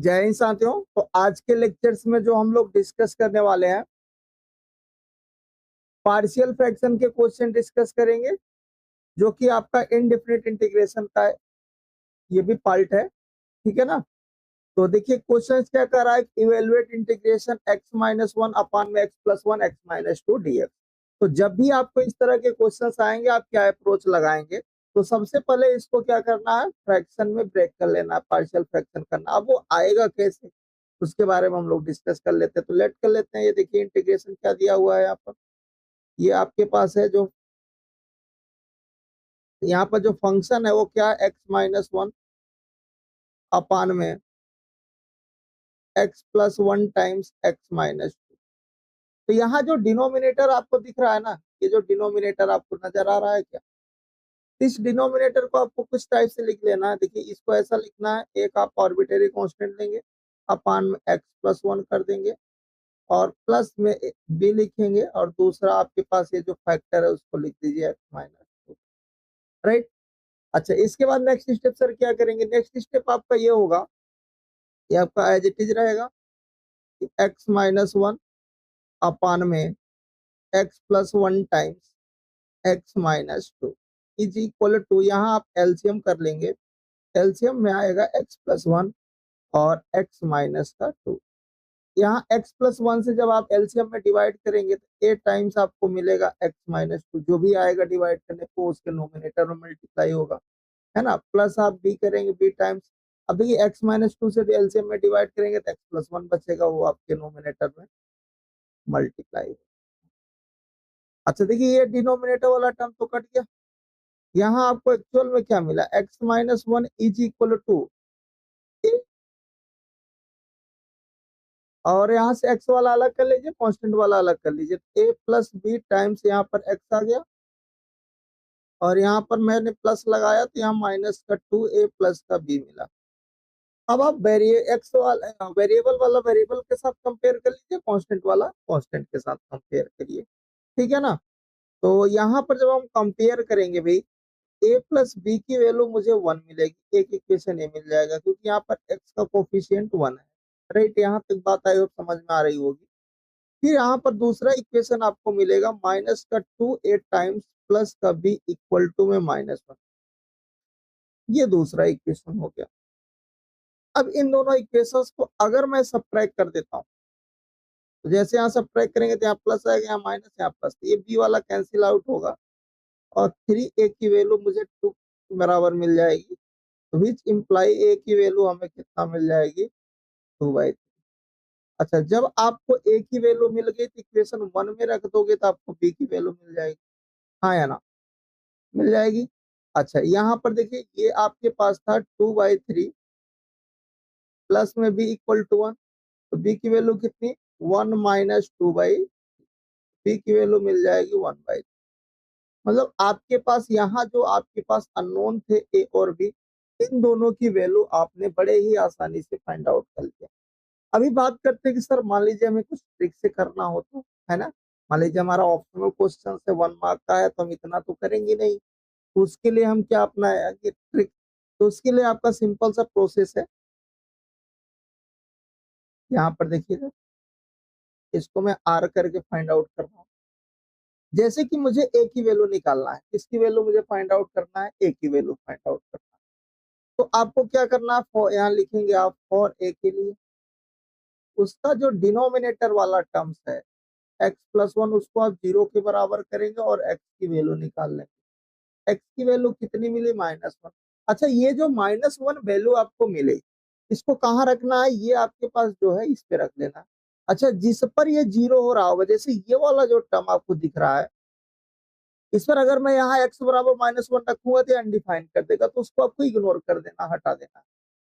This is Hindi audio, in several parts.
जय हिंद साथियों। तो आज के लेक्चर्स में जो हम लोग डिस्कस करने वाले हैं, पार्शियल फ्रैक्शन के क्वेश्चन डिस्कस करेंगे, जो कि आपका इनडेफिनिट इंटीग्रेशन का ये भी पार्ट है। ठीक है ना। तो देखिए क्वेश्चन क्या कर रहा है, evaluate integration x minus one upon में x plus one x minus two d x. तो जब भी आपको इस तरह के क्वेश्चंस आएंगे, आप क्या अप्रोच लगाएंगे? तो सबसे पहले इसको क्या करना है, फ्रैक्शन में ब्रेक कर लेना है, पार्शियल फ्रैक्शन करना। अब वो आएगा कैसे, उसके बारे में हम लोग डिस्कस कर लेते हैं। तो लेट कर लेते हैं। ये देखिए इंटीग्रेशन क्या दिया हुआ है यहाँ पर। ये आपके पास है जो यहाँ पर जो फंक्शन है वो क्या है, एक्स माइनस वन अपान में x plus one times x minus to. तो यहाँ जो डिनोमिनेटर आपको दिख रहा है ना, ये जो डिनोमिनेटर आपको नजर आ रहा है क्या, इस डिनोमिनेटर को आपको कुछ टाइप से लिख लेना है। देखिए इसको ऐसा लिखना है, एक आप आर्बिट्रेरी कांस्टेंट लेंगे, अपान में एक्स प्लस वन कर देंगे, और प्लस में बी लिखेंगे, और दूसरा आपके पास ये जो फैक्टर है उसको लिख दीजिए एक्स माइनस टू। राइट। अच्छा, इसके बाद नेक्स्ट स्टेप सर क्या करेंगे? नेक्स्ट स्टेप आपका ये होगा, ये आपका एज इट इज रहेगा, एक्स माइनस वन अपान में x plus one times x minus two is equal to, यहाँ आप एलसीएम कर लेंगे। एलसीएम में आएगा एक्स प्लस वन और एक्स माइनस का टू। यहाँ एक्स प्लस वन से जब आप एलसीएम में डिवाइड करेंगे तो 8 टाइम्स आपको मिलेगा एक्स माइनस टू। जो भी आएगा डिवाइड करने को उसके नोमिनेटर में मल्टीप्लाई होगा, है ना। प्लस आप बी करेंगे, बी टाइम्स। अब देखिए एक्स माइनस टू से एलसीएम में डिवाइड करेंगे तो एक्स प्लस वन बचेगा, वो आपके नोमिनेटर में मल्टीप्लाई। अच्छा देखिए ये डिनोमिनेटर वाला टर्म तो कट गया। यहाँ आपको एक्चुअल में क्या मिला, x minus one is equal to, और यहाँ से एक्स वाला अलग कर लीजिए, कांस्टेंट वाला अलग कर लीजिए। ए प्लस बी टाइम्स यहाँ पर एक्स आ गया, और यहाँ पर मैंने प्लस लगाया तो यहाँ माइनस का टू ए प्लस का बी मिला। अब आप एक्स वाला वेरिएबल वाला वेरिएबल के साथ कंपेयर कर लीजिए, कांस्टेंट वाला कांस्टेंट के साथ कंपेयर करिए। ठीक है ना। तो यहाँ पर जब हम कंपेयर करेंगे भाई, ए प्लस बी की वैल्यू मुझे वन मिलेगी, एक इक्वेशन ए मिल जाएगा, क्योंकि यहाँ पर एक्स का कोफिशियंट वन है। राइट, यहाँ तक बात आई और समझ में आ रही होगी। फिर यहाँ पर दूसरा इक्वेशन आपको मिलेगा, माइनस का टू ए टाइम्स प्लस का बी इक्वल टू में माइनस वन। ये दूसरा इक्वेशन हो गया। अब इन दोनों इक्वेशंस को अगर मैं सब्ट्रैक्ट कर देता हूँ, तो जैसे यहाँ सब्ट्रैक्ट करेंगे तो यहाँ प्लस आएगा, यहाँ माइनस, यहाँ प्लस, तो ये बी वाला कैंसिल आउट होगा, और थ्री ए की वैल्यू मुझे टू बराबर मिल जाएगी। विच इम्प्लाई ए की वैल्यू हमें कितना मिल जाएगी, टू बाई थ्री। अच्छा, जब आपको ए की वैल्यू मिल गई तो इक्वेशन वन में रख दोगे तो आपको बी की वैल्यू मिल जाएगी, हाँ या ना, मिल जाएगी। अच्छा यहाँ पर देखिए, ये आपके पास था टू बाई थ्री प्लस में बी इक्वल टू वन, तो बी की वैल्यू कितनी, one minus two by, B की वैल्यू मिल जाएगी वन बाई। मतलब आपके पास यहाँ जो आपके पास अननोन थे ए और बी, इन दोनों की वैल्यू आपने बड़े ही आसानी से फाइंड आउट कर लिया। अभी बात करते हैं कि सर मान लीजिए हमें कुछ ट्रिक से करना हो तो, है ना। मान लीजिए हमारा ऑप्शनल क्वेश्चन से 1 मार्क का है, तो हम इतना तो करेंगे नहीं। तो उसके लिए हम क्या अपनाएंगे ट्रिक? तो उसके लिए आपका सिंपल सा प्रोसेस है। यहाँ पर देखिए, इसको मैं आर करके फाइंड आउट कर रहा हूँ। जैसे कि मुझे ए की वैल्यू निकालना है, किसकी वैल्यू मुझे फाइंड आउट करना है, ए की वैल्यू फाइंड आउट करना है। तो आपको क्या करना है, फॉर यहाँ लिखेंगे आप फॉर ए के लिए, उसका जो डिनोमिनेटर वाला टर्म्स है एक्स प्लस वन, उसको आप जीरो के बराबर करेंगे और एक्स की वैल्यू निकाल लेंगे। एक्स की वैल्यू कितनी मिली, माइनस वन। अच्छा, ये जो माइनस वन वैल्यू आपको मिले, इसको कहाँ रखना है, ये आपके पास जो है इस पे रख लेना है। अच्छा, जिस पर ये जीरो हो रहा होगा, जैसे ये वाला जो टर्म आपको दिख रहा है, इस पर अगर मैं यहाँ एक्स बराबर माइनस वन रखूंगा तो अनडिफाइंड कर देगा, तो उसको आपको इग्नोर कर देना, हटा देना।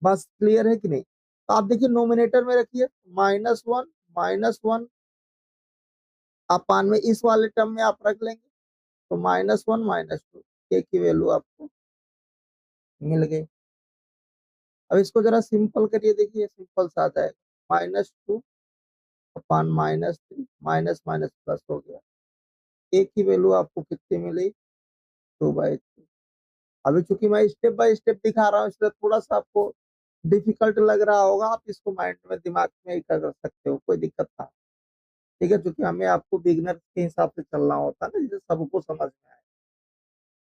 बस क्लियर है कि नहीं? तो आप देखिए नोमिनेटर में रखिए माइनस वन अपान में इस वाले टर्म में आप रख लेंगे, तो माइनस वन माइनस टू, ए की वैल्यू आपको मिल गई। अब इसको जरा सिंपल करिए, देखिए सिंपल सा आता है, minus two upon minus three, minus minus plus हो गया। ए की वैल्यू आपको कितनी मिली, टू बाई थ्री। अभी चूंकि मैं स्टेप बाय स्टेप दिखा रहा हूँ, इसलिए थोड़ा सा आपको डिफिकल्ट लग रहा होगा, आप इसको माइंड में दिमाग में ही कर सकते हो, कोई दिक्कत ना। ठीक है, क्योंकि हमें आपको बिगनर के हिसाब से चलना होता है ना, जिससे सबको समझ में आए।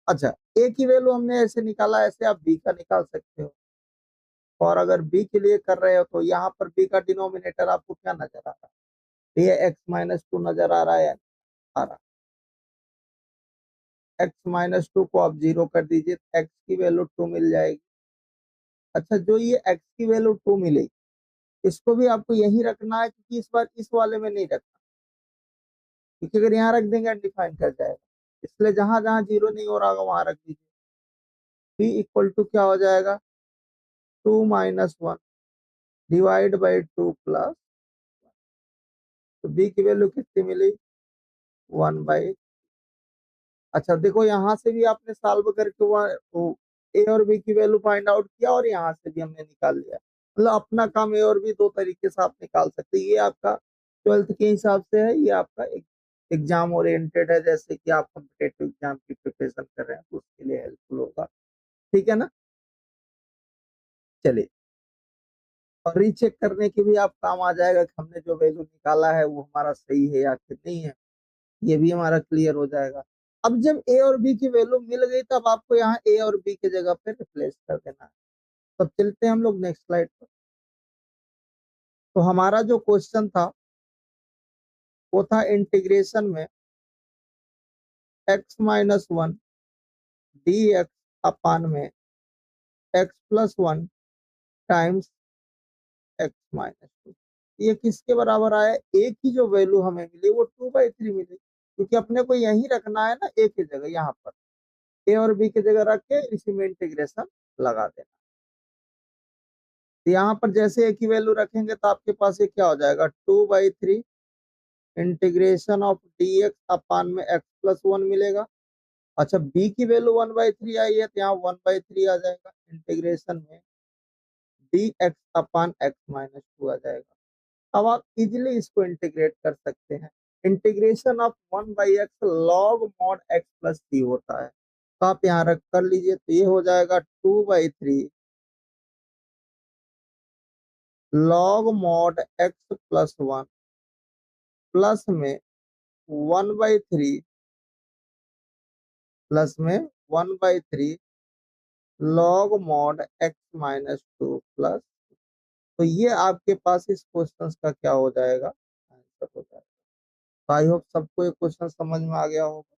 अच्छा, ए की वैल्यू हमने ऐसे निकाला, ऐसे आप बी का निकाल सकते हो। और अगर बी के लिए कर रहे हो तो यहाँ पर बी का डिनोमिनेटर आपको क्या नजर आ रहा है? ये x-2 नजर आ रहा है या नहीं आ रहा? x-2 को आप 0 कर दीजिए, x की वैल्यू 2 मिल जाएगी। अच्छा, जो ये x की वैल्यू 2 मिलेगी, इसको भी आपको यही रखना है, क्योंकि इस बार इस वाले में नहीं रखना, क्योंकि अगर यहाँ रख देंगे अनडिफाइन कर जाएगा। इसलिए जहां जहां 0 नहीं हो रहा होगा वहां रख दीजिए। p इक्वल टू क्या हो जाएगा? 2 - 1 डिवाइड बाई 2 प्लस, तो b की वैल्यू कितनी मिली? 1/। अच्छा देखो, यहाँ से भी आपने सॉल्व करके ए और बी की वैल्यू फाइंड आउट किया, और यहाँ से भी हमने निकाल लिया। मतलब अपना काम ए और बी दो तरीके से आप निकाल सकते हैं। ये आपका 12th के हिसाब से है, ये आपका एक एग्जाम ओरिएंटेड है, जैसे कि आप कॉम्पिटेटिव एग्जाम की प्रिपरेशन कर रहे हैं तो उसके लिए हेल्पफुल होगा। ठीक है ना? चलिए, और रीचेक करने के भी आप काम आ जाएगा कि हमने जो वैल्यू निकाला है वो हमारा सही है या फिर नहीं है, ये भी हमारा क्लियर हो जाएगा। अब जब ए और बी की वैल्यू मिल गई, तब आपको यहाँ ए और बी की जगह पे रिप्लेस कर देना है। तब चलते हैं हम लोग नेक्स्ट स्लाइड पर। तो हमारा जो क्वेश्चन था वो था इंटीग्रेशन में x-1 dx अपान में x+1 टाइम्स x-2। ये किसके बराबर आया? ए की जो वैल्यू हमें मिली वो 2/3 मिली, क्योंकि अपने को यही रखना है ना, ए की जगह यहाँ पर ए और बी की जगह रख के इसी में इंटीग्रेशन लगा देना। तो यहाँ पर जैसे ए की वैल्यू रखेंगे तो आपके पास ये क्या हो जाएगा? 2/3 integration of d x upon में x+1 मिलेगा। अच्छा, बी की वैल्यू 1/3 आई है, तो यहाँ 1/3 आ जाएगा, इंटीग्रेशन में डी एक्स अपान x-2 आ जाएगा। अब आप इजिली इसको इंटीग्रेट कर सकते हैं। Integration of 1/x log mod x plus c होता है, तो आप यहाँ रख कर लीजिए, तो ये हो जाएगा 2/3 लॉग मॉड x+1 प्लस में 1/3 प्लस में 1/3 लॉग मॉड x-2 प्लस। तो ये आपके पास इस क्वेश्चन का क्या हो जाएगा? आंसर हो जाएगा। आई होप सबको ये क्वेश्चन समझ में आ गया होगा।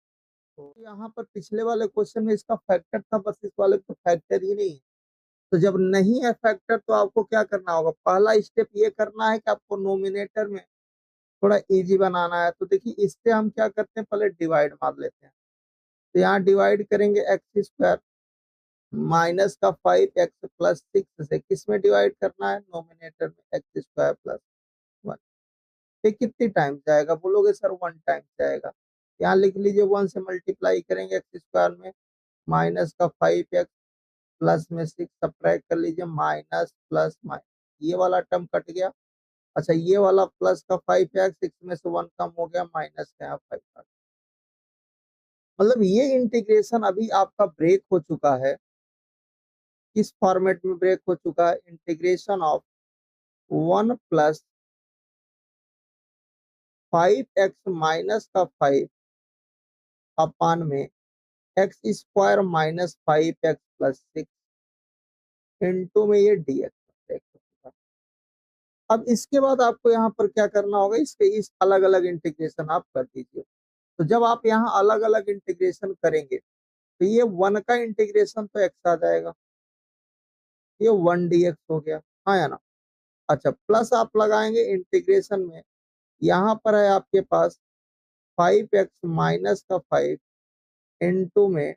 तो यहाँ पर पिछले वाले क्वेश्चन में इसका फैक्टर था, बस इस वाले तो फैक्टर ही नहीं है। तो जब नहीं है फैक्टर तो आपको क्या करना होगा? पहला स्टेप ये करना है कि आपको नोमिनेटर में थोड़ा इजी बनाना है। तो देखिए, इससे हम क्या करते हैं, पहले डिवाइड मार लेते हैं। तो यहाँ डिवाइड करेंगे x² माइनस का 5x+6 से किस में डिवाइड करना है? नोमिनेटर में x² प्लस 1। ये कितनी टाइम जाएगा बोलोगे? सर 1 टाइम जाएगा। यहाँ लिख लीजिए, 1 से मल्टीप्लाई करेंगे x² में, माइनस का 5x प्लस में 6 सब्ट्रैक्ट कर लीजिए, माइनस प्लस माइनस, ये वाला टर्म कट गया। अच्छा, ये वाला प्लस का 5x, 6 में से 1 कम हो गया, माइनस का 5। मतलब ये इंटीग्रेशन अभी आपका ब्रेक हो चुका है। किस फॉर्मेट में ब्रेक हो चुका है? Integration of 1 plus 5x minus का 5 अपान में x² minus 5x plus 6 into में ये dx ब्रेक हो चुका। अब इसके बाद आपको यहाँ पर क्या करना होगा? इसके इस अलग अलग इंटीग्रेशन आप कर दीजिए। तो जब आप यहाँ अलग अलग इंटीग्रेशन करेंगे तो ये 1 का इंटीग्रेशन तो x आ जाएगा, ये 1 dx हो गया, हाँ या ना? अच्छा, प्लस आप लगाएंगे इंटीग्रेशन में, यहाँ पर है आपके पास 5x माइनस का 5 इंटू में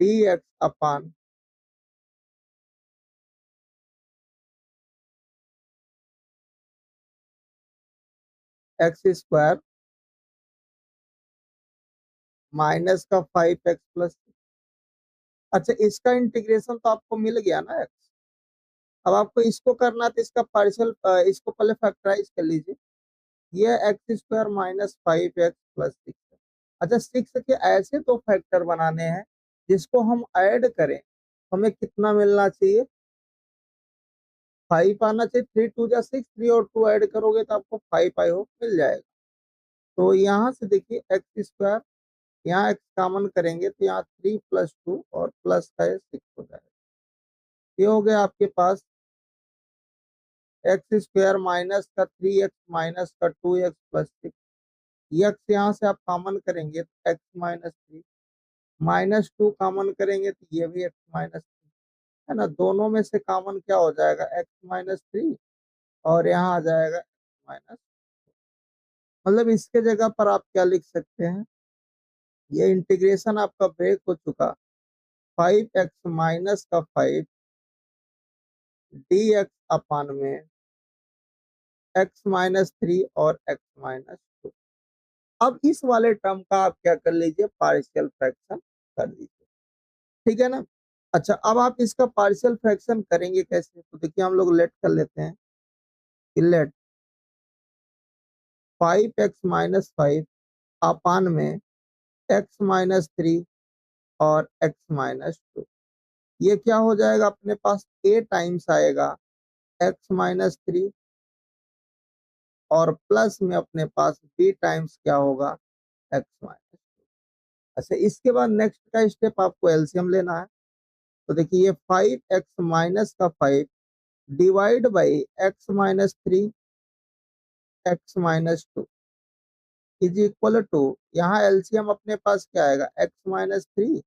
dx अपान x² माइनस का 5x प्लस। अच्छा, इसका इंटीग्रेशन तो आपको मिल गया ना x। अब आपको इसको करना है, तो इसका पार्शियल, इसको पहले फैक्टराइज कर लीजिए। ये x² माइनस 5x प्लस 6। अच्छा, 6 के ऐसे तो फैक्टर बनाने हैं जिसको हम ऐड करें, हमें कितना मिलना चाहिए? 5 आना चाहिए, 3 2 जा 6, 3 और 2 ऐड करोगे तो आपको 5 आई होप मिल जाएगा। तो यहाँ से देखिए एक्स स्क्वायर, यहाँ एक्स कॉमन करेंगे तो यहाँ 3 + 2 और प्लस का 6 हो जाएगा। ये हो गया आपके पास एक्स स्क्वायर माइनस का 3x माइनस का 2x प्लस 6। यक्स यहाँ से आप कॉमन करेंगे तो एक्स माइनस 3, -2 कॉमन करेंगे तो ये भी एक्स माइनस 3 है ना। दोनों में से कॉमन क्या हो जाएगा, एक्स माइनस 3, और यहाँ आ जाएगा एक्स माइनस। मतलब इसके जगह पर आप क्या लिख सकते हैं, ये इंटीग्रेशन आपका ब्रेक हो चुका, 5x - 5 dx अपान में x-3 और x-2। अब इस वाले टर्म का आप क्या कर लीजिए, पार्शियल फ्रैक्शन कर दीजिए, ठीक है ना। अच्छा, अब आप इसका पार्शियल फ्रैक्शन करेंगे कैसे, तो देखिए हम लोग लेट कर लेते हैं कि लेट 5x - 5 अपान में x-3 और x-2। ये क्या हो जाएगा, अपने पास a टाइम्स आएगा x-3 और प्लस में अपने पास b टाइम्स क्या होगा, x-2। अच्छा, इसके बाद नेक्स्ट का स्टेप आपको एलसीएम लेना है। तो देखिए ये 5x - 5 divide by x-3 x-2 is equal to, यहाँ एलसीएम अपने पास क्या आएगा, x-3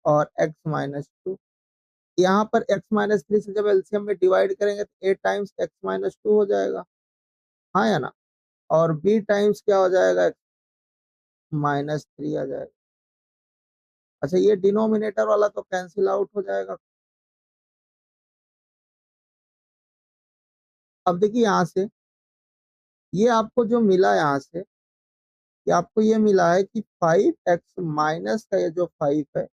और x-2। यहाँ पर x-3 से जब एलसीएम में डिवाइड करेंगे तो a टाइम्स x-2 हो जाएगा, हाँ या ना, और b टाइम्स क्या हो जाएगा, -3 आ जाएगा। अच्छा, ये डिनोमिनेटर वाला तो कैंसिल आउट हो जाएगा। अब देखिए यहाँ से ये आपको जो मिला, यहाँ से कि आपको ये मिला है कि 5x माइनस का ये जो 5 है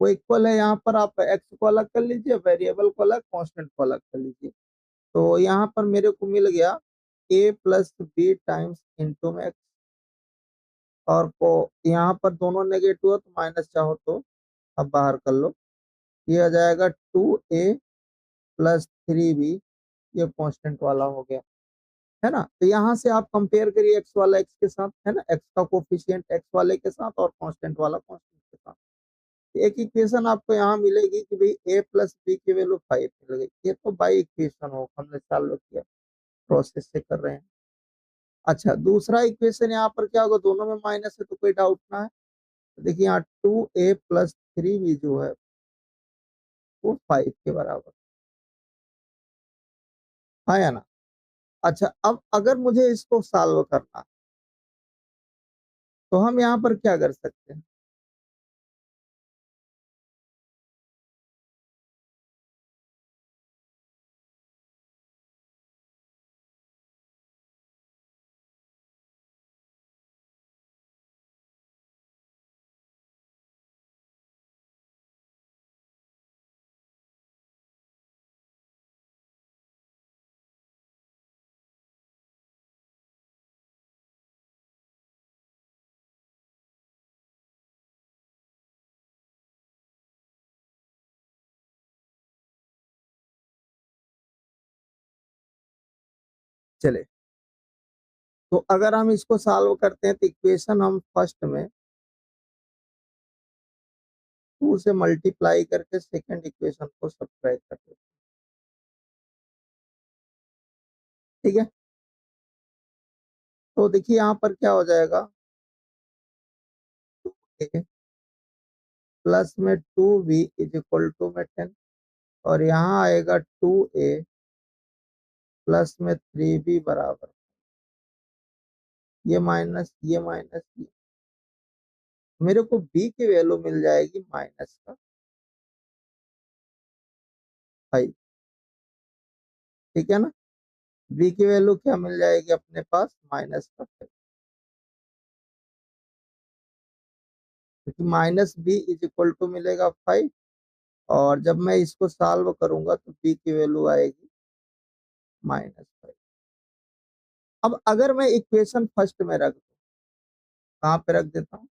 वो इक्वल है, यहाँ पर आप x को अलग कर लीजिए, वेरिएबल को अलग, कांस्टेंट को अलग कर लीजिए। तो यहाँ पर मेरे को मिल गया a plus B times into में x, और को यहाँ पर दोनों नेगेटिव है तो माइनस चाहो तो अब बाहर कर लो। ये आ जाएगा 2a प्लस 3b, ये कांस्टेंट वाला हो गया, है ना। तो यहाँ से आप कंपेयर करिए एक्स वाला एक्स के साथ, है ना, एक्स का कोफिशिएंट एक्स वाले के साथ और कांस्टेंट वाला कांस्टेंट के साथ। एक इक्वेशन आपको यहाँ मिलेगी कि भाई a प्लस बी की वैल्यू 5 मिल गई। ये तो बाई इक्वेशन हो, हमने सॉल्व किया, प्रोसेस से कर रहे हैं। अच्छा, दूसरा इक्वेशन यहाँ पर क्या होगा, दोनों में माइनस है तो कोई डाउट ना है। तो देखिए यहाँ 2a प्लस 3b जो है वो 5 के बराबर, हाँ या ना। अच्छा, अब अगर मुझे इसको सॉल्व करना तो हम यहाँ पर क्या कर सकते हैं, चले। तो अगर हम इसको सॉल्व करते हैं तो इक्वेशन हम फर्स्ट में 2 से मल्टीप्लाई करके सेकंड इक्वेशन को सब्ट्रैक्ट करते हैं, ठीक है। तो देखिए यहाँ पर क्या हो जाएगा, a प्लस में 2b इज इक्वल टू में 10, और यहाँ आएगा 2a प्लस में 3b बराबर, ये माइनस ये, मेरे को b की वैल्यू मिल जाएगी -5, ठीक है ना। b की वैल्यू क्या मिल जाएगी अपने पास, -5, क्योंकि -b इज इक्वल टू मिलेगा 5, और जब मैं इसको सॉल्व करूंगा तो b की वैल्यू आएगी -5। अब अगर मैं इक्वेशन फर्स्ट में रख दूं, कहाँ पे रख देता हूँ,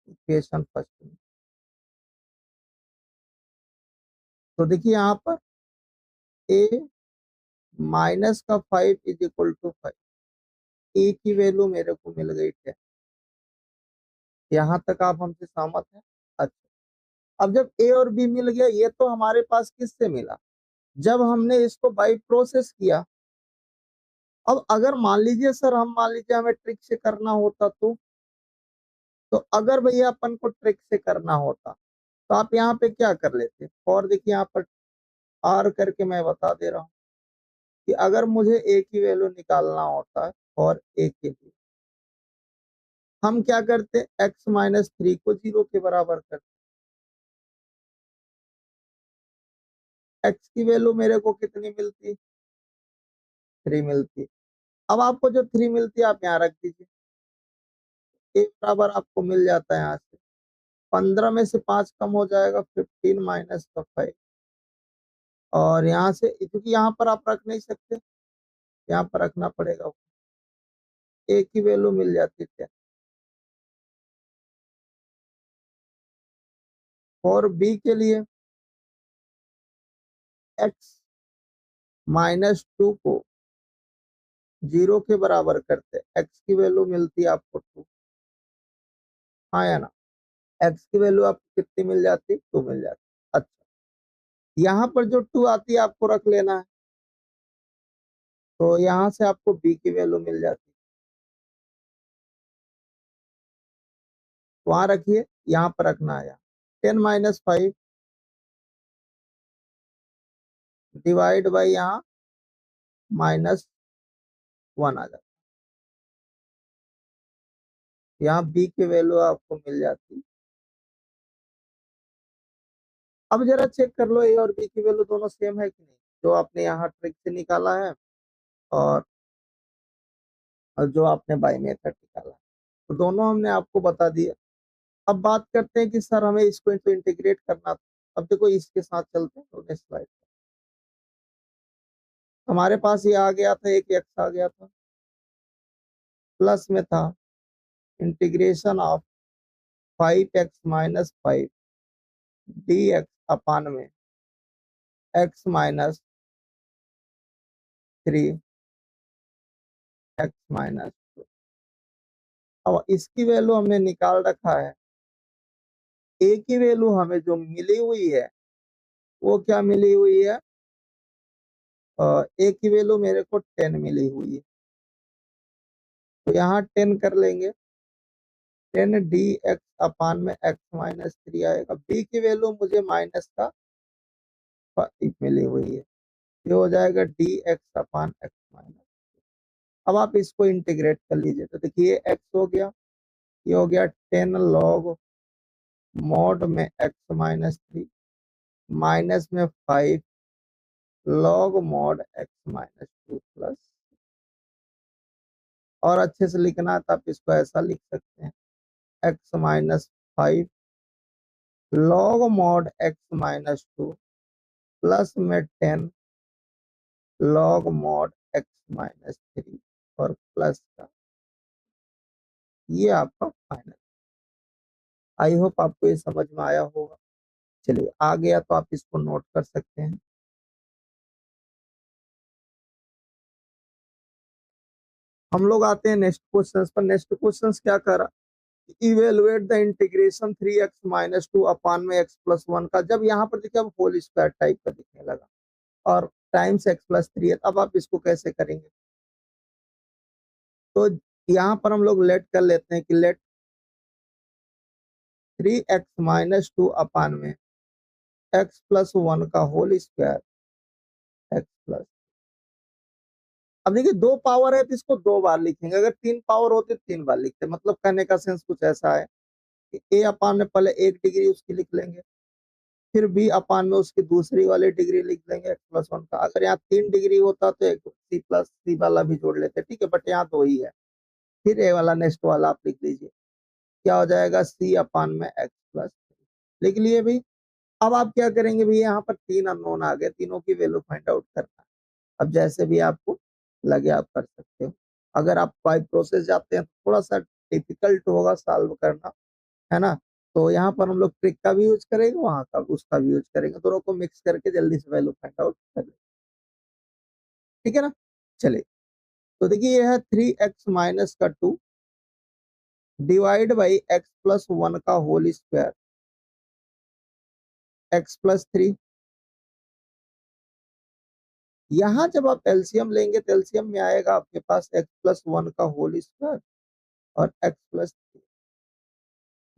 इक्वेशन फर्स्ट में। तो देखिए यहाँ पर ए माइनस का 5 इज इक्वल टू 5। ए की वैल्यू मेरे को मिल गई 10। यहाँ तक आप हमसे सहमत हैं? अच्छा, अब जब ए और बी मिल गया, ये तो हमारे पास किससे मिला? जब हमने इसको बाई प्रोसेस किया। अब अगर मान लीजिए सर, हम मान लीजिए हमें ट्रिक से करना होता तो अगर भैया अपन को ट्रिक से करना होता तो आप यहाँ पे क्या कर लेते? और देखिए यहाँ पर आर करके मैं बता दे रहा हूँ कि अगर मुझे ए की वैल्यू निकालना होता है और ए के लिए हम क्या करते? एक्स माइनस 3 को 0 के बराबर करते। एक्स की वैल्यू मेरे को कितनी मिलती? 3 मिलती। अब आपको जो 3 मिलती है आप यहाँ रख दीजिए। ए बराबर आपको मिल जाता है यहाँ से 15 में से 5 कम हो जाएगा 15 माइनस का 5। और यहाँ से क्योंकि यहाँ पर आप रख नहीं सकते, यहाँ पर रखना पड़ेगा। ए की वैल्यू मिल जाती है 10। और बी के लिए एक्स माइनस 2 को 0 के बराबर करते, एक्स की वैल्यू मिलती है आपको 2। हाँ या ना? एक्स की वैल्यू आपको कितनी मिल जाती? 2 मिल जाती। अच्छा, यहाँ पर जो 2 आती है आपको रख लेना है, तो यहाँ से आपको बी की वैल्यू मिल जाती है। वहां रखिए, यहाँ पर रखना है। 10 माइनस 5 डिवाइड बाई यहाँ -1 आ जाता है। यहाँ बी की वैल्यू आपको मिल जाती। अब जरा चेक कर लो ए और बी की वैल्यू दोनों सेम है कि नहीं, जो आपने यहाँ ट्रिक से निकाला है और जो आपने बाई मेथड निकाला है, तो दोनों हमने आपको बता दिया। अब बात करते हैं कि सर हमें इसको तो इंटीग्रेट करना था। अब देखो इसके साथ चलते हैं, तो नेक्स्ट स्लाइड। हमारे पास ये आ गया था, एक एक्स आ गया था, प्लस में था integration of 5x minus 5 d x upon में एक्स माइनस 3 एक्स माइनस 2। अब इसकी वैल्यू हमने निकाल रखा है। ए की वैल्यू हमें जो मिली हुई है वो क्या मिली हुई है? ए की वैल्यू मेरे को 10 मिली हुई है, तो यहाँ 10 कर लेंगे। 10 डी एक्स अपान में एक्स माइनस 3 आएगा। बी की वैल्यू मुझे माइनस का 5 मिली हुई है, ये हो जाएगा D x upon x minus. अब आप इसको इंटीग्रेट कर लीजिए, तो देखिए एक्स हो गया, ये हो गया 10 लॉग मॉड में एक्स माइनस 3 माइनस में 5 log mod x minus 2 plus. और अच्छे से लिखना है तो आप इसको ऐसा लिख सकते हैं, x minus 5 log mod x minus 2 plus में 10 लॉग मॉड एक्स माइनस 3 और प्लस का ये आपका फाइनल। आई होप आपको ये समझ में आया होगा। चलिए आ गया तो आप इसको नोट कर सकते हैं। हम लोग आते हैं नेक्स्ट क्वेश्चन पर। नेक्स्ट क्वेश्चन क्या कर रहा? Evaluate the integration 3x minus 2 अपान में x प्लस 1 का। जब यहाँ पर देखिए अब होल स्क्वायर टाइप का दिखने लगा और टाइम्स x प्लस 3 है, अब आप इसको कैसे करेंगे? तो यहाँ पर हम लोग लेट कर लेते हैं कि लेट 3x माइनस 2 अपान में x प्लस 1 का होल स्क्वायर x प्लस। अब देखिए दो पावर है तो इसको दो बार लिखेंगे, अगर तीन पावर होते 3 बार लिखते। मतलब कहने का सेंस कुछ ऐसा है कि ए अपान में पहले 1 डिग्री उसकी लिख लेंगे, फिर बी अपान में उसकी दूसरी वाली डिग्री लिख लेंगे एक्स प्लस 1 का। अगर यहाँ 3 डिग्री होता तो एक सी प्लस सी वाला भी जोड़ लेते, ठीक है, बट यहाँ तो वही है। फिर ए वाला नेक्स्ट वाला आप लिख लीजिए, क्या हो जाएगा? सी अपान में एक्स प्लस 3 लिख लिए भाई। अब आप क्या करेंगे भाई? यहाँ पर 3 अननोन आ गए, तीनों की वैल्यू फाइंड आउट करना है। अब जैसे भी आपको लगे आप कर सकते हो। अगर आप बाई प्रोसेस जाते हैं तो थोड़ा सा डिफिकल्ट होगा सॉल्व करना, है ना? तो यहाँ पर हम लोग ट्रिक का भी यूज करेंगे, वहां का उसका भी यूज करेंगे, दोनों को मिक्स करके जल्दी से वैल्यू फाइंड आउट करेंगे। ठीक है ना। चलिए, तो देखिए ये है 3x माइनस का 2 डिवाइड बाई x प्लस 1 का होल स्क्वायर x प्लस 3। यहाँ जब आप एलसीएम लेंगे तो एलसीएम में आएगा आपके पास x प्लस 1 का होल स्क्वायर और x प्लस 3।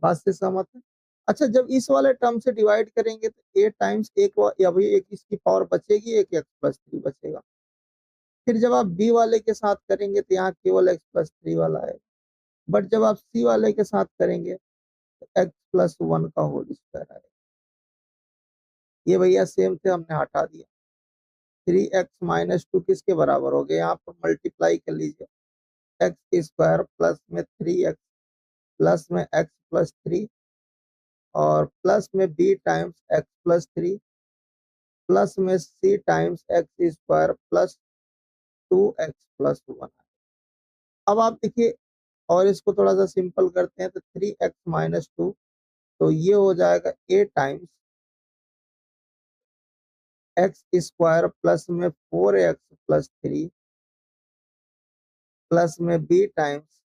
बात से सहमत है। अच्छा, जब इस वाले टर्म से डिवाइड करेंगे तो a टाइम्स एक अभी एक इसकी पावर बचेगी, एक x प्लस 3 बचेगा। फिर जब आप b वाले के साथ करेंगे तो यहाँ केवल x प्लस 3 वाला आएगा। बट जब आप c वाले के साथ करेंगे तो x प्लस 1 का होल स्क्वायर आएगा। ये भैया सेम थे, हमने हटा दिया। 3x माइनस 2 किसके बराबर हो गया, यहाँ पर मल्टीप्लाई कर लीजिए। एक्स स्क्वायर प्लस में 3x प्लस में x प्लस 3 और प्लस में b times x plus 3 plus में c times x square plus 2x plus 1। अब आप देखिए, और इसको थोड़ा सा सिंपल करते हैं तो 3x माइनस 2, तो ये हो जाएगा a times x square plus में 4x प्लस 3 प्लस में b times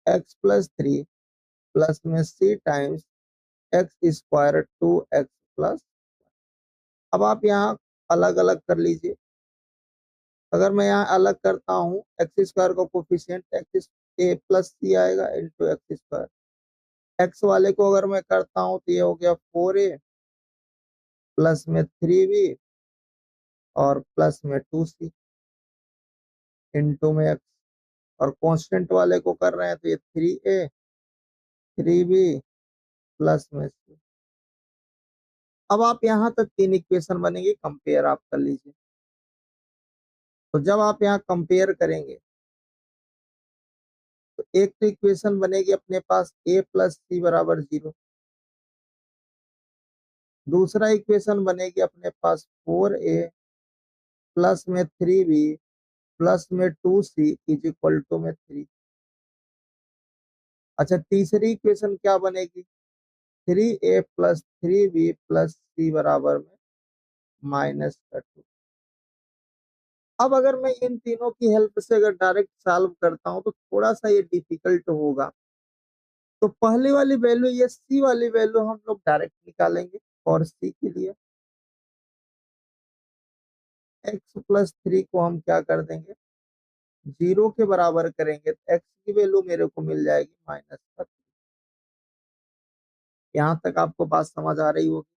x plus 3 plus में c times x square 2x plus. अब आप यहाँ अलग अलग कर लीजिए। अगर मैं यहाँ अलग करता हूँ, एक्स स्क्वायर का कोफिशिएंट एक्स ए प्लस सी आएगा इंटू एक्स स्क्वायर। एक्स वाले को अगर मैं करता हूँ तो ये हो गया 4a प्लस में 3b और प्लस में 2c इंटू में एक्स। और कांस्टेंट वाले को कर रहे हैं तो ये 3a 3b प्लस में c। अब आप यहाँ तक तीन इक्वेशन बनेगी, कंपेयर आप कर लीजिए। तो जब आप यहाँ कंपेयर करेंगे तो एक तो इक्वेशन बनेगी अपने पास a प्लस सी बराबर 0। दूसरा इक्वेशन बनेगी अपने पास 4a प्लस में 3b प्लस में 2c इज इक्वल टू में 3। अच्छा, तीसरी इक्वेशन क्या बनेगी, 3a plus 3b plus c बराबर में माइनस का 2। अब अगर मैं इन तीनों की हेल्प से अगर डायरेक्ट सॉल्व करता हूं तो थोड़ा सा ये डिफिकल्ट होगा। तो पहले वाली वैल्यू, ये सी वाली वैल्यू हम लोग डायरेक्ट निकालेंगे। और सी के लिए एक्स प्लस 3 को हम क्या कर देंगे, 0 के बराबर करेंगे तो एक्स की वैल्यू मेरे को मिल जाएगी माइनस का 3। यहाँ तक आपको बात समझ आ रही होगी।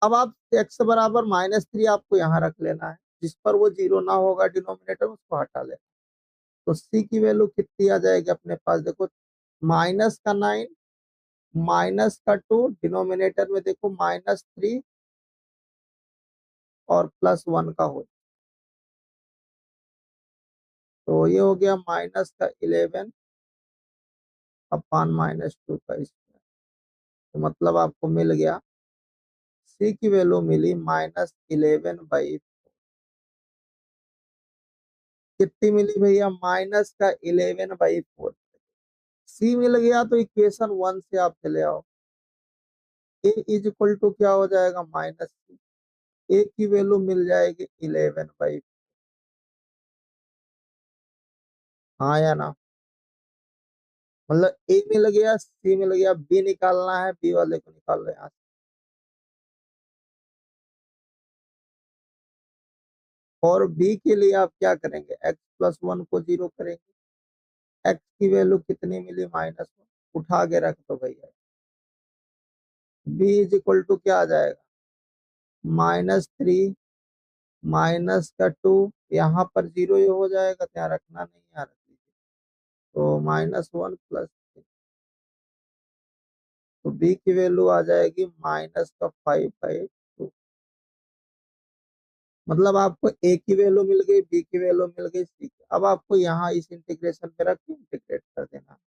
अब आप एक्स बराबर -3 आपको यहाँ रख लेना है, जिस पर वो 0 ना होगा डिनोमिनेटर उसको हटा लेना। तो सी की वैल्यू कितनी आ जाएगी अपने पास, देखो -9 -2 डिनोमिनेटर में देखो -3 और +1 का हो, तो ये हो गया -11 अपान -2 का स्क्वायर। तो मतलब आपको मिल गया, सी की वैल्यू मिली -11/4। कितनी मिली भैया, -11/4। सी मिल गया तो इक्वेशन 1 से आप चले आओ, ए इज इक्वल टू क्या हो जाएगा -सी। ए की वैल्यू मिल जाएगी 11/4। हाँ या ना, मतलब ए मिल गया, सी मिल गया, बी निकालना है, बी वाले को निकाल रहे हैं। और बी के लिए आप क्या करेंगे, एक्स प्लस 1 को 0 करेंगे। एक्स की वैल्यू कितनी मिली, -1। उठा के रख दो भैया। बी इज इक्वल टू क्या आ जाएगा, -3 -2। यहाँ पर 0 ये हो जाएगा तो यहाँ रखना नहीं, यहाँ रख लीजिए। तो -1 प्लस 3। तो बी की वैल्यू आ जाएगी -5/2। मतलब आपको ए की वैल्यू मिल गई, बी की वैल्यू मिल गई, सी की। अब आपको यहाँ इस इंटीग्रेशन पे रख के इंटीग्रेट कर देना।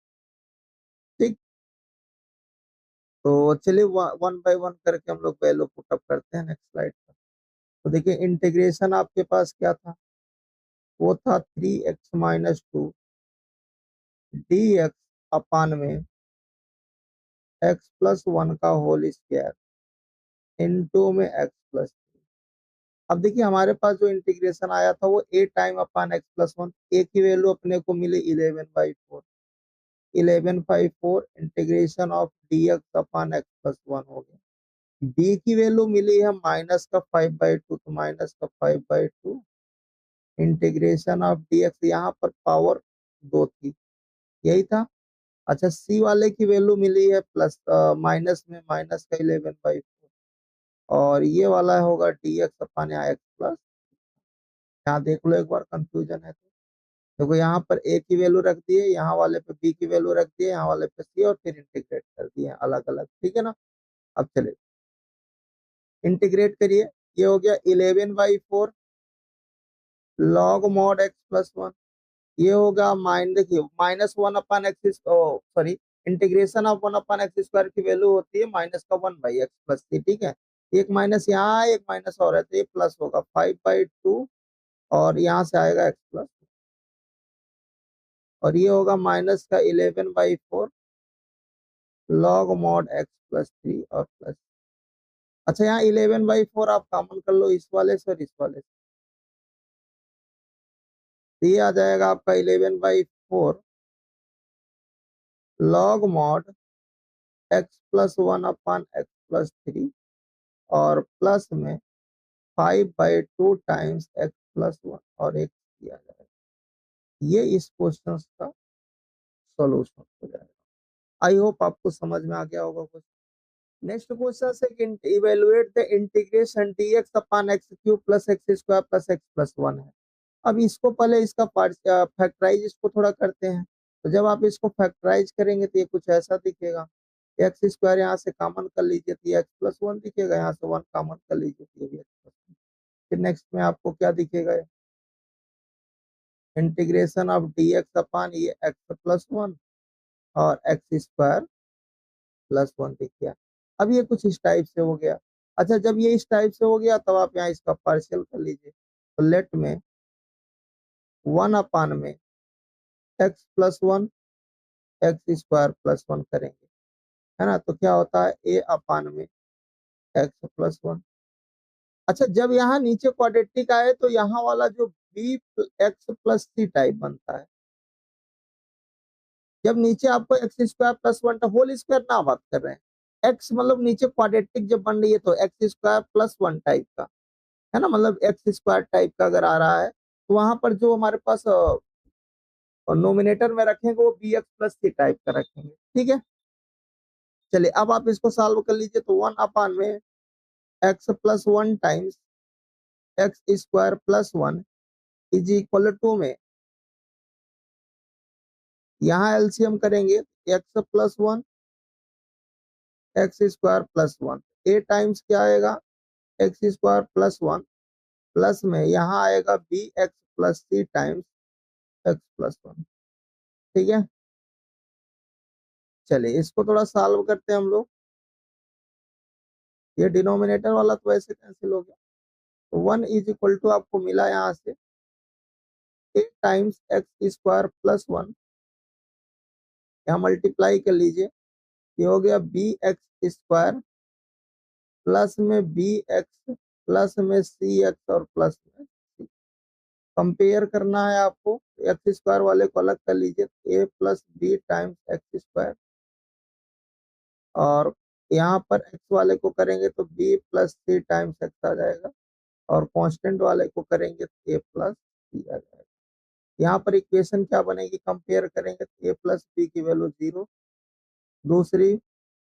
ठीक, तो चलिए वन बाय वन करके हम लोग वैल्यू पुटअप करते हैं नेक्स्ट स्लाइड पर। तो देखिए इंटीग्रेशन आपके पास क्या था, वो था 3x-2 dx अपान में x प्लस 1 का होल स्क्वायर इनटू में x प्लस 3। अब देखिए हमारे पास जो इंटीग्रेशन आया था वो a times upon x plus one, a की वैल्यू अपने को मिली 11/4, 11/4 integration of d x upon x plus one हो गया। बी की वैल्यू मिली है माइनस का 5/2, तो माइनस का 5/2 इंटीग्रेशन ऑफ डी एक्स, यहाँ पर पावर 2 थी, यही था। अच्छा सी वाले की वैल्यू मिली है प्लस माइनस में माइनस का 11/4, और ये वाला होगा डी एक्स अपान यहाँ एक्स प्लस। यहाँ देख लो एक बार, कंफ्यूजन है तो देखो यहाँ पर ए की वैल्यू रख दिए, यहाँ वाले पे बी की वैल्यू रख दिए, यहाँ वाले पे सी, और फिर इंटीग्रेट कर दिए अलग अलग, ठीक है ना। अब चले इंटीग्रेट करिए, ये हो गया 11/4 log mod x plus one, ये होगा देखिए minus one upon x, sorry, integration of one upon x square की वैल्यू होती है माइनस का 1/x प्लस सी, ठीक है। एक माइनस यहाँ है, एक माइनस और है, तो ये प्लस होगा 5/2, और यहाँ से आएगा एक्स प्लस, और ये होगा माइनस का 11/4 log mod x plus three और प्लस। अच्छा यहाँ 11/4 आप कॉमन कर लो इस वाले से और इस वाले से, तो ये आ जाएगा आपका 11/4 log mod x plus one upon x plus three, और प्लस में 5/2 टाइम्स एक्स प्लस वन और एक दिया जाएगा। ये इस क्वेश्चन का सॉल्यूशन हो जाएगा। आई होप आपको समझ में आ गया होगा कुछ। नेक्स्ट क्वेश्चन है evaluate the integration dx upon x cube plus x square plus x plus one है। अब इसको पहले इसका फैक्टराइज इसको थोड़ा करते हैं। तो जब आप इसको फैक्टराइज करेंगे तो ये कुछ ऐसा दिखेगा, एक्स स्क्वायर यहाँ से कॉमन कर लीजिए तो एक्स प्लस वन दिखेगा, यहाँ से वन कॉमन कर लीजिए तो ये भी एक्स प्लस वन। फिर नेक्स्ट में आपको क्या दिखेगा, integration of d x upon ये एक्स प्लस वन और एक्स स्क्वायर प्लस वन दिख गया। अब ये कुछ इस टाइप से हो गया। अच्छा जब ये इस टाइप से हो गया तब आप यहाँ इसका पार्शियल कर लीजिए, तो लेट में वन अपान में x plus one x square plus one करेंगे, है ना, तो क्या होता है ए अपान में एक्स प्लस वन। अच्छा जब यहाँ नीचे क्वाड्रेटिक आए तो यहाँ वाला जो B x plus C type बनता है। जब नीचे आपको x square plus one whole square ना बात कर रहे हैं, एक्स मतलब नीचे क्वाड्रेटिक जब बन रही है तो x square plus one type का, है ना, मतलब एक्स स्क्वायर टाइप का अगर आ रहा है तो वहां पर जो हमारे पास नोमिनेटर में रखेंगे वो B x plus C type का रखेंगे, ठीक है। चलिए अब आप इसको सॉल्व कर लीजिए, तो वन अपान में x plus one times x square plus one is equal to में, यहाँ एलसीएम करेंगे x plus one x square plus one, a times क्या आएगा x square plus one, plus में यहाँ आएगा b x plus c times x plus one, ठीक है। चलिए इसको थोड़ा सॉल्व करते हैं हम लोग। ये डिनोमिनेटर वाला तो वैसे कैंसिल हो गया, तो वन इज इक्वल टू आपको मिला यहाँ से a times x square plus one, यहाँ मल्टीप्लाई कर लीजिए, ये हो गया बी एक्स स्क्वायर प्लस में बी एक्स प्लस में सी एक्स और प्लस में सी। कंपेयर करना है आपको, एक्स स्क्वायर वाले को अलग कर लीजिए, a plus B times x square, और यहाँ पर एक्स वाले को करेंगे तो b plus c times x आ जाएगा, और कांस्टेंट वाले को करेंगे तो ए प्लस सी आ जाएगा। यहाँ पर इक्वेशन क्या बनेगी, कंपेयर करेंगे तो ए प्लस बी की वैल्यू जीरो, दूसरी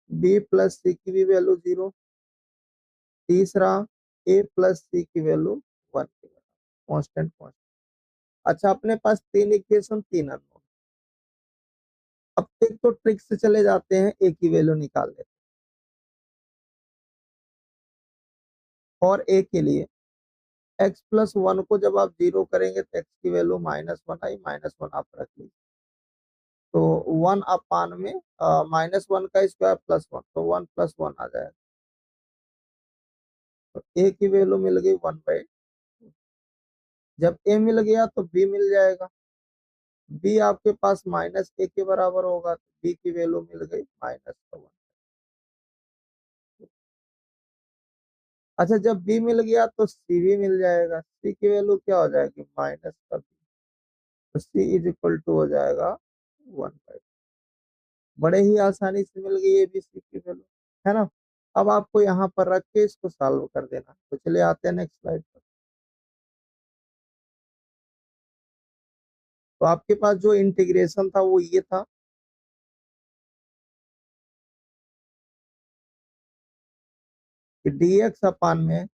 बी प्लस सी की भी वैल्यू जीरो, तीसरा ए प्लस सी की वैल्यू वन की, कांस्टेंट कांस्टेंट। अच्छा अपने पास तीन इक्वेशन तीन अननोन, अब एक तो ट्रिक से चले जाते हैं, ए की वैल्यू निकाल लेते हैं। और ए के लिए एक्स प्लस वन को जब आप जीरो करेंगे तो एक्स की वैल्यू माइनस वन आई, माइनस वन आप रख लीजिए, तो वन अपान में माइनस वन का स्क्वायर प्लस वन, तो वन प्लस वन आ जाएगा, तो ए की वैल्यू मिल गई 1/, जब ए मिल गया तो बी मिल जाएगा, बी आपके पास माइनस ए के बराबर होगा, तो बी की वैल्यू मिल गई -1। अच्छा, जब बी मिल गया तो सी भी मिल जाएगा। सी की वैल्यू क्या हो जाएगी, माइनस का बी, तो सी इज इक्वल टू हो जाएगा 1/2। बड़े ही आसानी से मिल गई ए बी सी की वैल्यू, है ना। अब आपको यहाँ पर रख के इसको सॉल्व कर देना। तो चलिए आते हैं नेक्स्ट स्लाइड पर। तो आपके पास जो इंटीग्रेशन था वो ये था कि डी एक्स अपान में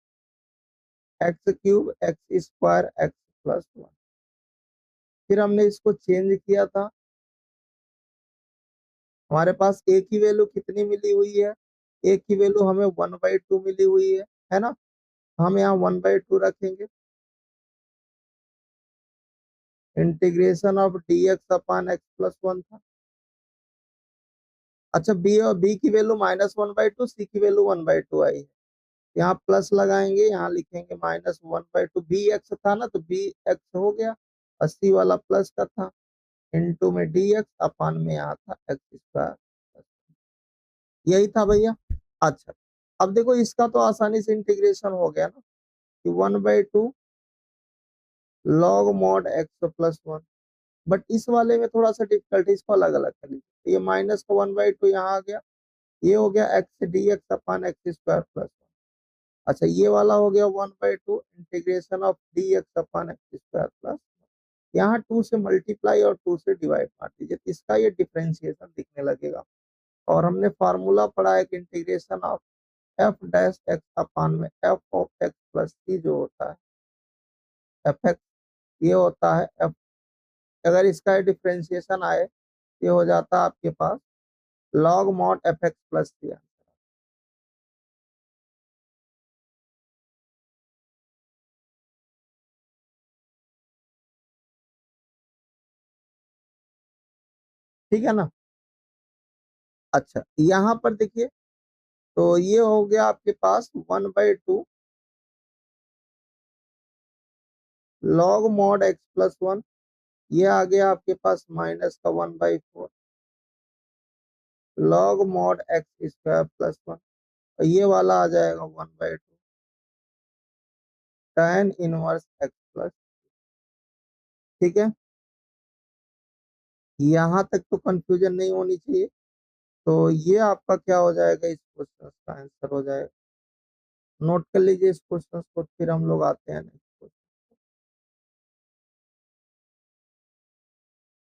x cube x square x plus 1। फिर हमने इसको चेंज किया था। हमारे पास ए की वैल्यू कितनी मिली हुई है, ए की वैल्यू हमें 1/2 मिली हुई है ना। हम यहाँ 1/2 रखेंगे। Integration of d x upon x plus 1 था। अच्छा, बी और बी की वैल्यू -1/2, सी की वैल्यू 1/2 आई है। यहाँ प्लस लगाएंगे, यहाँ लिखेंगे -1/2। बी एक्स था ना, तो बी एक्स हो गया, 80 वाला प्लस का था, इनटू में डी एक्स अपान में यहाँ था एक्स स्क्वायर। यही था भैया। अच्छा, अब देखो इसका तो आसानी से इंटीग्रेशन हो गया ना, कि 1/2 log mod x plus 1। But इस वाले में थोड़ा सा डिफिकल्ट है, इसको अलग अलग कर लीजिए। ये माइनस का 1/2 यहाँ आ गया, ये हो गया x D x upon x square plus 1। अच्छा, ये वाला हो गया 1/2 integration of d x upon x square plus, यहाँ 2 से मल्टीप्लाई और 2 से डिवाइड मार दीजिए, तो इसका ये डिफरेंशिएशन दिखने लगेगा। और हमने फार्मूला पढ़ा है कि integration of f dash x upon में f of x plus c जो होता है एफ एक्स, ये होता है एफ। अगर इसका डिफरेंशिएशन आए, ये हो जाता है आपके पास log mod f x plus c. ठीक है ना। अच्छा, यहाँ पर देखिए, तो ये हो गया आपके पास 1/2 लॉग मॉड एक्स प्लस 1। ये आ गया आपके पास माइनस का 1/4 log mod x square plus 1। और ये वाला आ जाएगा 1/2 tan इनवर्स एक्स प्लस। ठीक है, यहाँ तक तो कंफ्यूजन नहीं होनी चाहिए। तो ये आपका क्या हो जाएगा, इस क्वेश्चन का आंसर हो जाएगा। नोट कर लीजिए इस क्वेश्चन को, फिर हम लोग आते हैं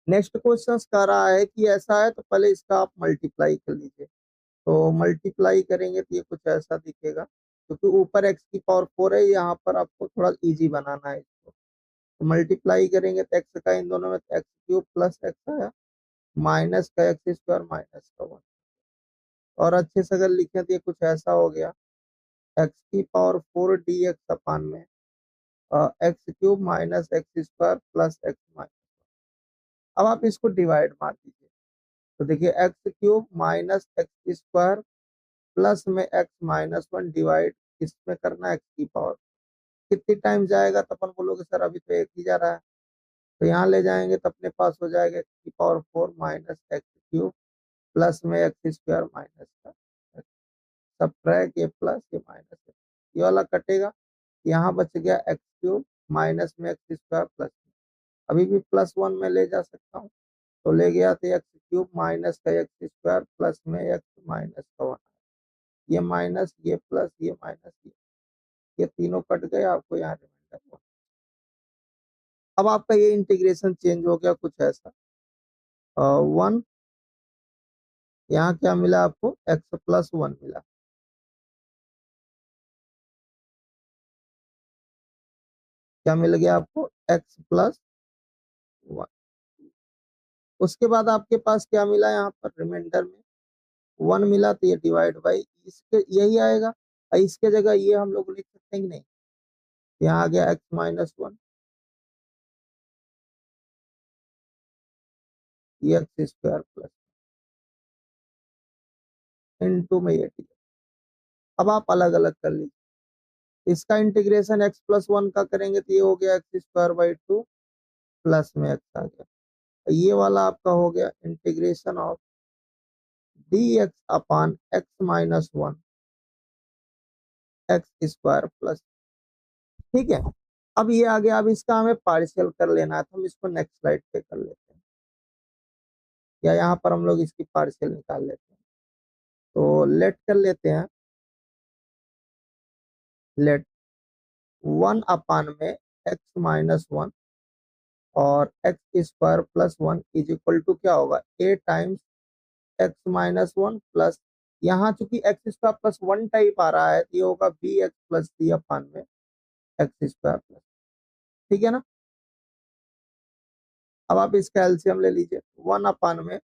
नेक्स्ट क्वेश्चन कह रहा है कि ऐसा है, तो पहले इसका आप मल्टीप्लाई कर लीजिए। तो मल्टीप्लाई करेंगे तो ये कुछ ऐसा दिखेगा, क्योंकि ऊपर एक्स की पावर 4 है, यहाँ पर आपको थोड़ा इजी बनाना है इसको। तो मल्टीप्लाई करेंगे तो एक्स का इन दोनों में एक्स क्यूब प्लस एक्स आया, माइनस का एक्स स्क्वायर माइनस का 1। और अच्छे से अगर लिखें तो ये कुछ ऐसा हो गया, एक्स की पावर 4 डी एक्स अपान में x cube minus x square plus x minus. अब आप इसको डिवाइड मार दीजिए, तो देखिए x cube minus x square plus में एक्स माइनस 1 डिवाइड किसमें करना है, एक्स की पावर। कितनी टाइम जाएगा, तो अपन बोलोगे सर अभी तो एक ही जा रहा है, तो यहाँ ले जाएंगे तो अपने पास हो जाएगा एक्स की power 4 minus x cube plus में एक्स स्क्वायर माइनस का, सब्ट्रैक्ट ये प्लस ये माइनस, ये वाला कटेगा, यहाँ बच गया एक्स क्यूब माइनस में एक्स स्क्वायर प्लस। अभी भी +1 में ले जा सकता हूँ, तो ले गया तो एक्स क्यूब माइनस का एक्स स्क्वायर प्लस में एक्स माइनस का 1। ये माइनस ये प्लस ये माइनस ये तीनों कट गए, आपको यहाँ रिमाइंडर 1। अब आपका ये इंटीग्रेशन चेंज हो गया कुछ ऐसा, 1, यहाँ क्या मिला आपको, एक्स प्लस 1 मिला। क्या मिल गया आपको, एक्स प्लस 1। उसके बाद आपके पास क्या मिला, यहाँ पर रिमाइंडर में 1 मिला, तो ये डिवाइड बाई इसके यही आएगा। और इसके जगह ये हम लोग लिख सकते हैं कि नहीं, यहाँ आ गया एक्स माइनस 1, ये एक्स स्क्वायर प्लस इनटू में ये टी। अब आप अलग अलग कर लीजिए। इसका इंटीग्रेशन एक्स प्लस 1 का करेंगे तो ये हो गया एक्स स्क्वायर बाई 2 प्लस में एक्स आ गया। ये वाला आपका हो गया integration of d x upon x minus 1 x square plus, ठीक है। अब ये आ गया, अब इसका हमें पार्शियल कर लेना है, तो हम इसको नेक्स्ट स्लाइड पे कर लेते हैं, या यहाँ पर हम लोग इसकी पार्शियल निकाल लेते हैं। तो लेट कर लेते हैं, लेट 1 में x-1 और x square plus 1 is equal to क्या होगा, a टाइम्स x-1 प्लस, यहाँ चूंकि एक्स स्क्वायर प्लस 1 टाइप आ रहा है, तो ये होगा B x plus C upon में एक्स स्क्वायर प्लस, ठीक है ना। अब आप इसका एलसीएम ले लीजिए, 1 में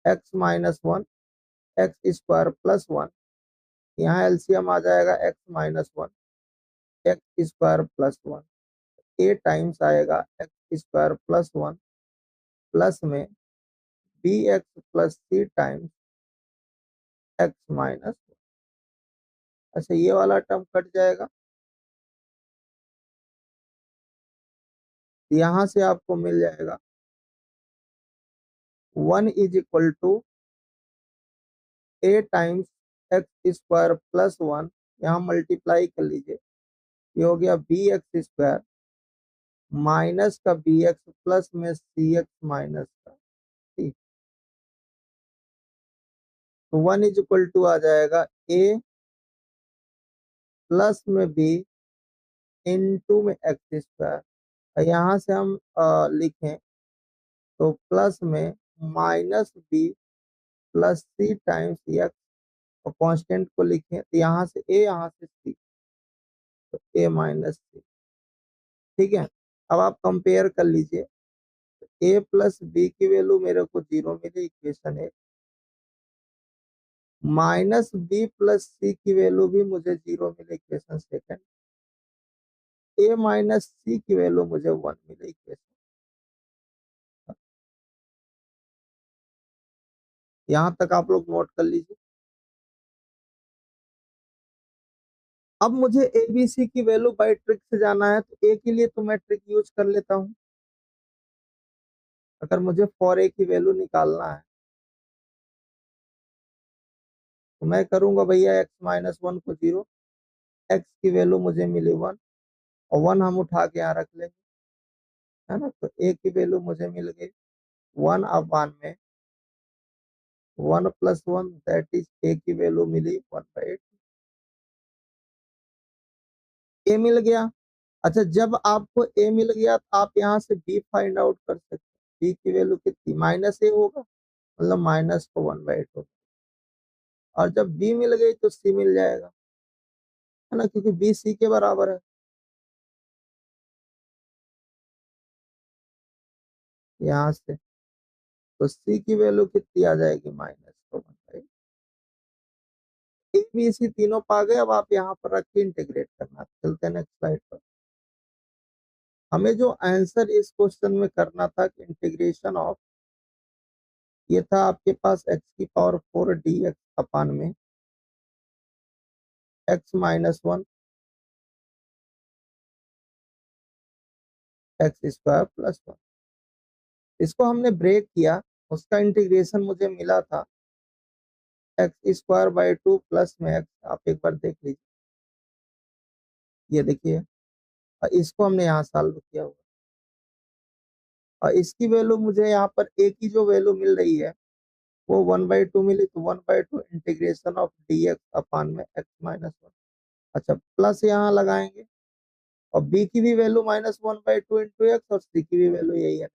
x-1 एक्स स्क्वायर प्लस 1, यहाँ एलसीएम आ जाएगा x-1 एक्स स्क्वायर प्लस 1, ए टाइम्स आएगा एक्स स्क्वायर प्लस 1 प्लस में b x plus c times x-1। अच्छा, ये वाला टर्म कट जाएगा, यहाँ से आपको मिल जाएगा 1 is equal to A times x square plus 1, यहाँ मल्टीप्लाई कर लीजिए, ये हो गया बी एक्स स्क्वायर माइनस का बी एक्स प्लस में सी एक्स माइनस का, ठीक। तो 1 इज इक्वल टू आ जाएगा ए प्लस में बी इंटू में एक्स स्क्वायर, यहाँ से हम लिखें तो प्लस में minus B plus c times x, और कांस्टेंट को लिखें तो यहाँ से ए यहाँ से सी, तो ए माइनस सी, ठीक है। अब आप कंपेयर कर लीजिए, ए प्लस बी की वैल्यू मेरे को 0 मिली इक्वेशन 1, माइनस बी प्लस सी की वैल्यू भी मुझे 0 मिली इक्वेशन सेकंड, ए माइनस सी की वैल्यू मुझे 1 मिली इक्वेशन, यहाँ तक आप लोग नोट कर लीजिए। अब मुझे ए बी सी की वैल्यू बाय ट्रिक से जाना है, तो ए के लिए तो मैं ट्रिक यूज कर लेता हूँ। अगर मुझे फॉर ए की वैल्यू निकालना है, तो मैं करूंगा भैया x-1 को 0, एक्स की वैल्यू मुझे मिली 1, और 1 हम उठा के यहाँ रख लेंगे, है ना। तो ए की वैल्यू मुझे मिल गई 1 में 1 प्लस 1, दैट इज ए की वैल्यू मिली 1/8, ए मिल गया। अच्छा, जब आपको ए मिल गया तो आप यहाँ से बी फाइंड आउट कर सकते हैं, बी की वैल्यू कितनी, माइनस ए होगा, मतलब माइनस को 1/8 होगा, और जब बी मिल गई तो सी मिल जाएगा, है ना, क्योंकि बी सी के बराबर है, यहाँ से तो सी की वैल्यू कितनी आ जाएगी, माइनस को 1/8। ए बी सी तीनों पा गए, अब आप यहाँ पर रख के इंटीग्रेट करना, चलते हैं नेक्स्ट स्लाइड पर। हमें जो आंसर इस क्वेश्चन में करना था कि इंटीग्रेशन ऑफ, ये था आपके पास x⁴ dx अपान में x-1 एक्स स्क्वायर प्लस 1, इसको हमने ब्रेक किया, उसका इंटीग्रेशन मुझे मिला था x² प्लस में x, आप एक बार देख लीजिए, ये देखिए, और इसको हमने यहाँ सॉल्व किया हुआ, और इसकी वैल्यू मुझे यहाँ पर a की जो वैल्यू मिल रही है वो 1/2 मिली, तो 1/2 इंटीग्रेशन ऑफ dx अपान में x-1। अच्छा, प्लस यहाँ लगाएंगे, और b की भी वैल्यू -1/2 इंटू एक्स, और c की भी वैल्यू यही है,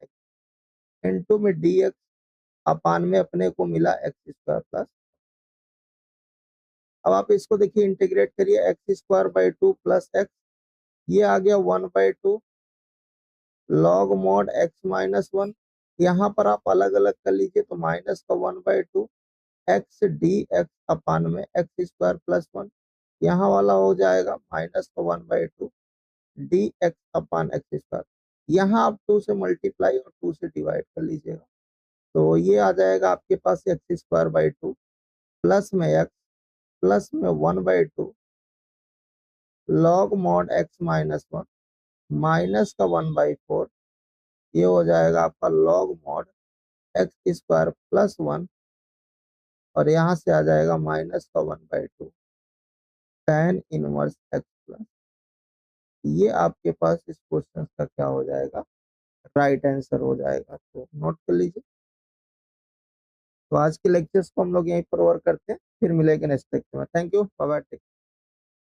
इंटू में dx अपान में अपने को मिला x² प्लस, अब आप इसको देखिए इंटीग्रेट करिए, x² 2 प्लस एक्स, ये आ गया 1/2 लॉग मॉड x-1, यहाँ पर आप अलग अलग कर लीजिए, तो माइनस का 1/2 एक्स डी एक्स अपान में x² प्लस 1, यहाँ वाला हो जाएगा माइनस का 1/2 डी एक्स अपान x², यहाँ आप 2 से मल्टीप्लाई और 2 से डिवाइड कर लीजिएगा, तो ये आ जाएगा आपके पास x² 2 प्लस में x प्लस में 1/2 लॉग मॉड x-1 माइनस का 1/4, ये हो जाएगा आपका लॉग मॉड x² प्लस 1, और यहाँ से आ जाएगा माइनस का 1/2। tan इनवर्स एक्स प्लस, ये आपके पास इस क्वेश्चन का क्या हो जाएगा, राइट आंसर हो जाएगा। तो नोट कर लीजिए। तो आज के लेक्चर्स को हम लोग यहीं पर ओवर करते हैं, फिर मिलेंगे नेक्स्ट लेक्चर में। Thank you, bye bye.